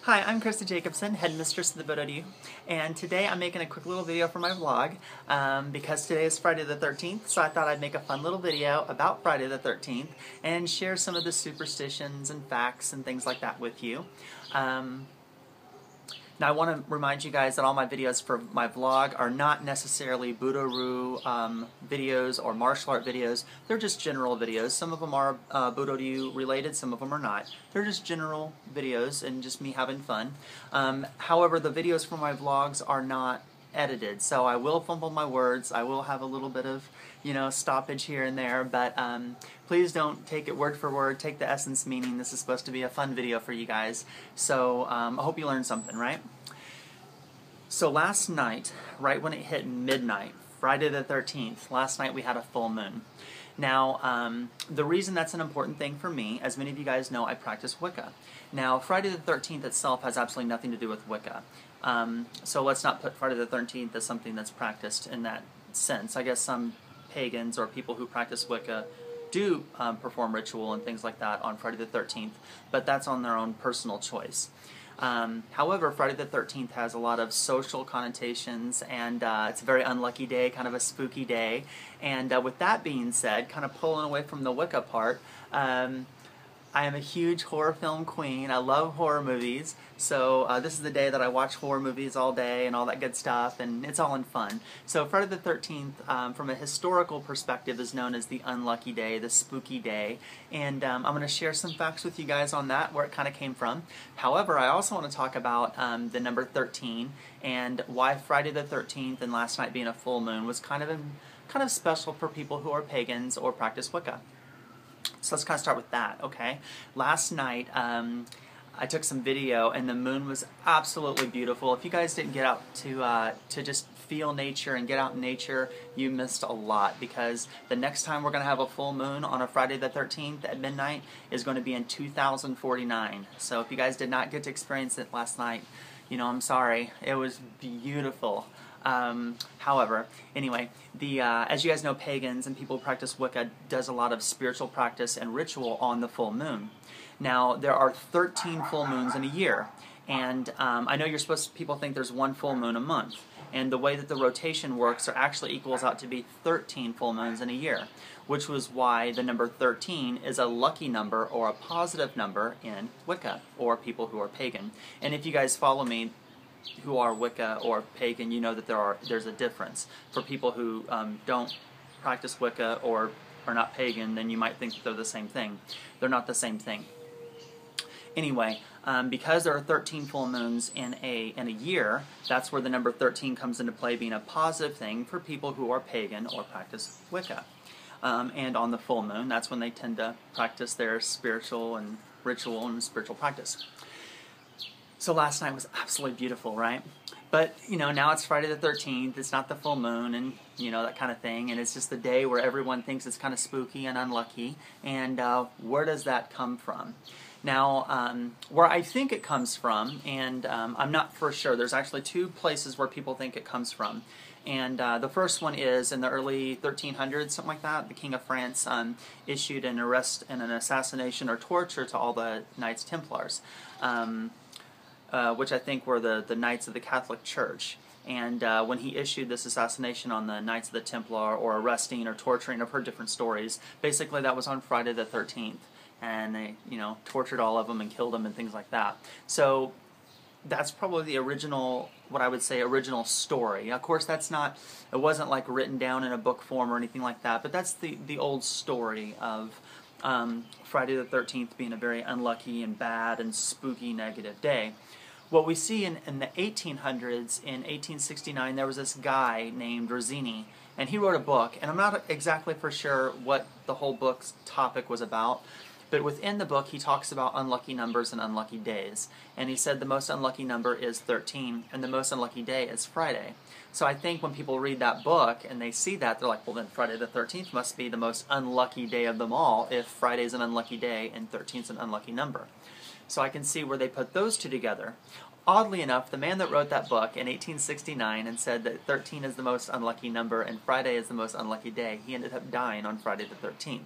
Hi, I'm Christa Jacobson, headmistress of the Budo, and today I'm making a quick little video for my vlog because today is Friday the 13th, so I thought I'd make a fun little video about Friday the 13th and share some of the superstitions and facts and things like that with you. Now I want to remind you guys that all my videos for my vlog are not necessarily Budo videos or martial art videos. They're just general videos. Some of them are Budo related, some of them are not. They're just general videos and just me having fun. However, the videos for my vlogs are not edited, so I will fumble my words. I will have a little bit of, stoppage here and there, but please don't take it word for word. Take the essence meaning. This is supposed to be a fun video for you guys, so I hope you learned something, right? So last night, right when it hit midnight, Friday the 13th, last night we had a full moon. Now, the reason that's an important thing for me, as many of you guys know, I practice Wicca. Now, Friday the 13th itself has absolutely nothing to do with Wicca. So let's not put Friday the 13th as something that's practiced in that sense. I guess some pagans or people who practice Wicca do perform ritual and things like that on Friday the 13th, but that's on their own personal choice. However, Friday the 13th has a lot of social connotations, and it's a very unlucky day, kind of a spooky day. And with that being said, kind of pulling away from the Wicca part, I am a huge horror film queen. I love horror movies, so this is the day that I watch horror movies all day and all that good stuff, and it's all in fun. So Friday the 13th, from a historical perspective, is known as the unlucky day, the spooky day, and I'm going to share some facts with you guys on that, where it kind of came from. However, I also want to talk about the number 13 and why Friday the 13th and last night being a full moon was kind of special for people who are pagans or practice Wicca. So let's kind of start with that, okay? Last night, I took some video, and the moon was absolutely beautiful. If you guys didn't get out to just feel nature and get out in nature, you missed a lot, because the next time we're going to have a full moon on a Friday the 13th at midnight is going to be in 2049. So if you guys did not get to experience it last night, I'm sorry. It was beautiful. However, anyway, as you guys know, pagans and people who practice Wicca does a lot of spiritual practice and ritual on the full moon. Now, there are 13 full moons in a year, and I know people think there's one full moon a month, and the way that the rotation works actually equals out to be 13 full moons in a year, which was why the number 13 is a lucky number or a positive number in Wicca, or people who are pagan. And if you guys follow me, who are Wicca or pagan, you know that there's a difference. For people who don't practice Wicca or are not pagan, then you might think that they're the same thing. They're not the same thing. Anyway, because there are 13 full moons in a year, that's where the number 13 comes into play, being a positive thing for people who are pagan or practice Wicca. And on the full moon, that's when they tend to practice their spiritual and ritual and spiritual practice. So last night was absolutely beautiful, right? But, now it's Friday the 13th, it's not the full moon, and, that kind of thing, and it's just the day where everyone thinks it's kind of spooky and unlucky, and where does that come from? Now, where I think it comes from, and I'm not for sure, there's actually two places where people think it comes from. And the first one is in the early 1300s, something like that. The King of France issued an arrest and an assassination or torture to all the Knights Templars. Which I think were the Knights of the Catholic Church. And when he issued this assassination on the Knights of the Templar, or arresting or torturing, I've heard different stories. Basically, that was on Friday the 13th. And they, tortured all of them and killed them and things like that. So that's probably the original, what I would say, original story. Of course, it wasn't like written down in a book form or anything like that, but that's the old story of Friday the 13th being a very unlucky and bad and spooky negative day. What we see in the 1800s, in 1869, there was this guy named Rossini, and he wrote a book, and I'm not exactly for sure what the whole book's topic was about, but within the book he talks about unlucky numbers and unlucky days, and he said the most unlucky number is 13, and the most unlucky day is Friday. So I think when people read that book and they see that, they're like, well, then Friday the 13th must be the most unlucky day of them all, if Friday's an unlucky day and 13's an unlucky number. So I can see where they put those two together. Oddly enough, the man that wrote that book in 1869 and said that 13 is the most unlucky number and Friday is the most unlucky day, he ended up dying on Friday the 13th.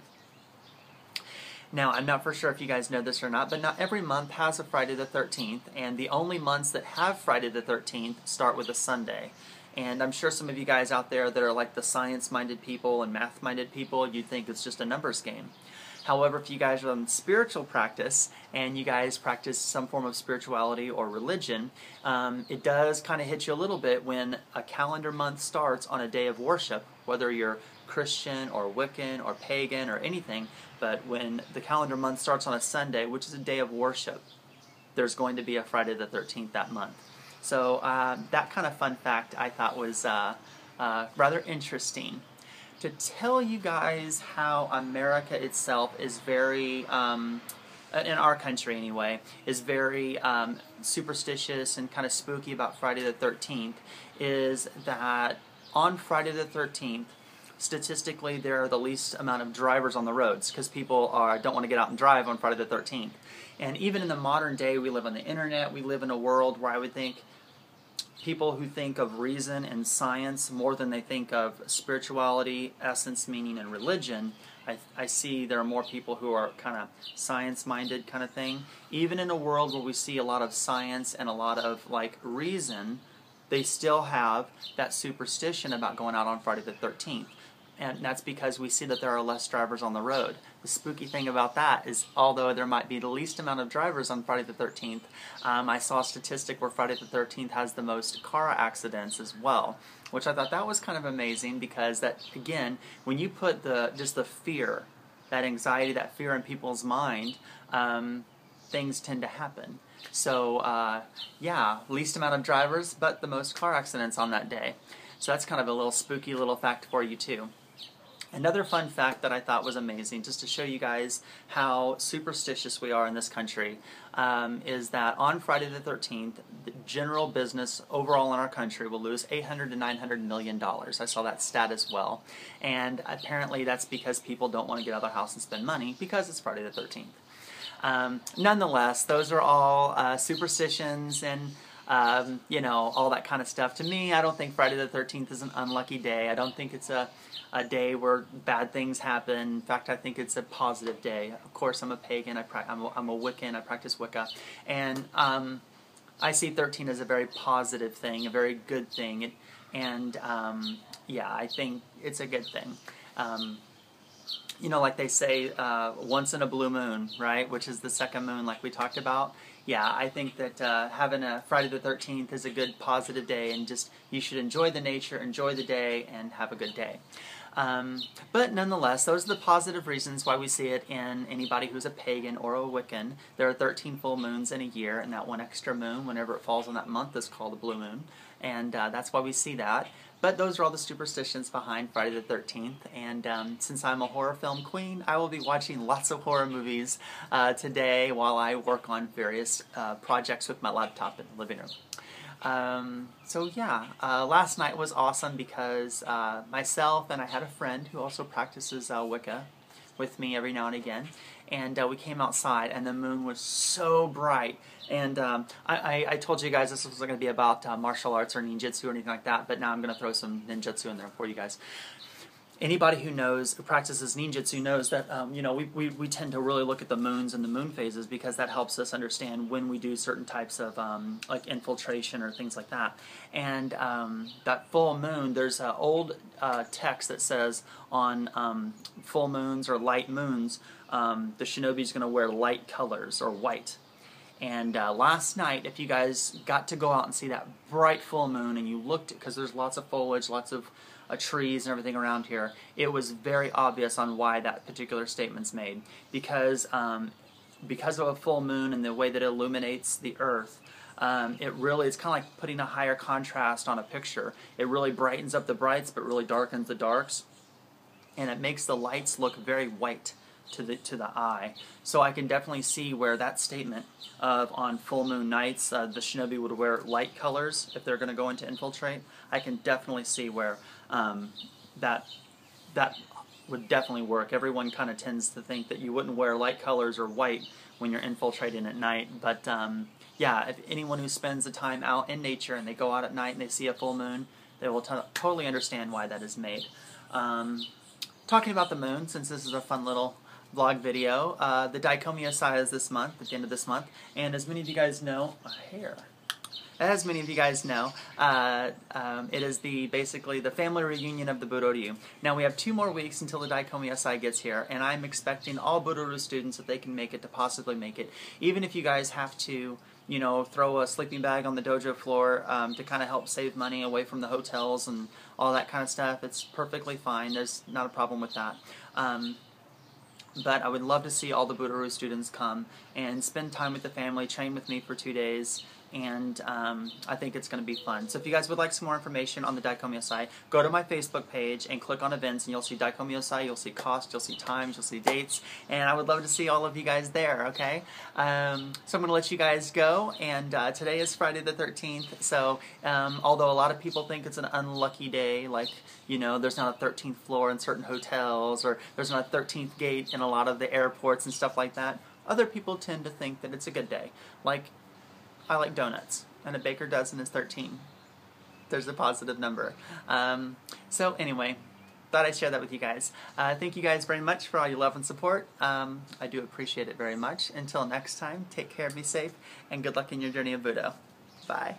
Now, I'm not for sure if you guys know this or not, but not every month has a Friday the 13th, and the only months that have Friday the 13th start with a Sunday. And I'm sure some of you guys out there that are like the science-minded people and math-minded people, you'd think it's just a numbers game. However, if you guys are on spiritual practice and you guys practice some form of spirituality or religion, it does kind of hit you a little bit when a calendar month starts on a day of worship, whether you're Christian or Wiccan or pagan or anything, but when the calendar month starts on a Sunday, which is a day of worship, there's going to be a Friday the 13th that month. So that kind of fun fact I thought was rather interesting. To tell you guys how America itself is very, in our country anyway, is very superstitious and kind of spooky about Friday the 13th, is that on Friday the 13th, statistically there are the least amount of drivers on the roads because people don't want to get out and drive on Friday the 13th. And even in the modern day, we live on the internet, we live in a world where I would think people who think of reason and science more than they think of spirituality, essence, meaning, and religion, I see there are more people who are kind of science-minded kind of thing. Even in a world where we see a lot of science and a lot of like reason, they still have that superstition about going out on Friday the 13th. And that's because we see that there are less drivers on the road. The spooky thing about that is, although there might be the least amount of drivers on Friday the 13th, I saw a statistic where Friday the 13th has the most car accidents as well, which I thought that was kind of amazing because that, again, when you put just the fear, that anxiety, that fear in people's mind, things tend to happen. So, yeah, least amount of drivers, but the most car accidents on that day. So that's kind of a little spooky little fact for you too. Another fun fact that I thought was amazing, just to show you guys how superstitious we are in this country, is that on Friday the 13th, the general business overall in our country will lose $800 to $900 million. I saw that stat as well. And apparently that's because people don't want to get out of their house and spend money because it's Friday the 13th. Nonetheless, those are all superstitions and you know, all that kind of stuff. To me, I don't think Friday the 13th is an unlucky day. I don't think it's a day where bad things happen. In fact, I think it's a positive day. Of course, I'm a pagan. I'm a Wiccan. I practice Wicca. And I see 13 as a very positive thing, a very good thing. And yeah, I think it's a good thing. You know, like they say, once in a blue moon, right? Which is the second moon like we talked about. Yeah, I think that having a Friday the 13th is a good positive day, and just you should enjoy the nature, enjoy the day, and have a good day. But nonetheless, those are the positive reasons why we see it in anybody who's a pagan or a Wiccan. There are 13 full moons in a year, and that one extra moon, whenever it falls on that month, is called a blue moon. And that's why we see that. But those are all the superstitions behind Friday the 13th, and since I'm a horror film queen, I will be watching lots of horror movies today while I work on various projects with my laptop in the living room. So yeah, last night was awesome because myself and I had a friend who also practices Wicca with me every now and again, and we came outside and the moon was so bright. And I told you guys this was going to be about martial arts or ninjutsu or anything like that, but now I'm going to throw some ninjutsu in there for you guys. Anybody who practices ninjutsu knows that you know, we tend to really look at the moons and the moon phases because that helps us understand when we do certain types of like infiltration or things like that. And that full moon, there's an old text that says on full moons or light moons, the shinobi's going to wear light colors or white. And last night, if you guys got to go out and see that bright full moon and you looked, because there's lots of foliage, lots of trees and everything around here, it was very obvious on why that particular statement's made. Because of a full moon and the way that it illuminates the earth, it's kind of like putting a higher contrast on a picture. It really brightens up the brights but really darkens the darks. And it makes the lights look very white to the eye. So I can definitely see where that statement of on full moon nights the shinobi would wear light colors if they're going to go into infiltrate. I can definitely see where that would definitely work. Everyone kind of tends to think that you wouldn't wear light colors or white when you're infiltrating at night, but yeah, if anyone who spends the time out in nature and they go out at night and they see a full moon, they will totally understand why that is made. Talking about the moon, since this is a fun little vlog video. The Daikomi-osai is this month, at the end of this month, and as many of you guys know, as many of you guys know, it is basically the family reunion of the Budo-ryu. Now we have 2 more weeks until the Daikomi-osai gets here, and I'm expecting all Budo-ryu students, if they can make it, to possibly make it. Even if you guys have to, you know, throw a sleeping bag on the dojo floor to kind of help save money away from the hotels and all that kind of stuff, it's perfectly fine. There's not a problem with that. But I would love to see all the Budo-ryu students come and spend time with the family, train with me for 2 days, and I think it's going to be fun. So if you guys would like some more information on the Daikomi-osai, go to my Facebook page and click on events, and you'll see Daikomi-osai, you'll see cost, you'll see times, you'll see dates, and I would love to see all of you guys there, okay? So I'm going to let you guys go, and today is Friday the 13th, so although a lot of people think it's an unlucky day, like, you know, there's not a 13th floor in certain hotels, or there's not a 13th gate in a lot of the airports and stuff like that, other people tend to think that it's a good day. Like, I like donuts, and a baker dozen is 13. There's a positive number. So anyway, thought I'd share that with you guys. Thank you guys very much for all your love and support. I do appreciate it very much. Until next time, take care, be safe, and good luck in your journey of Budo. Bye.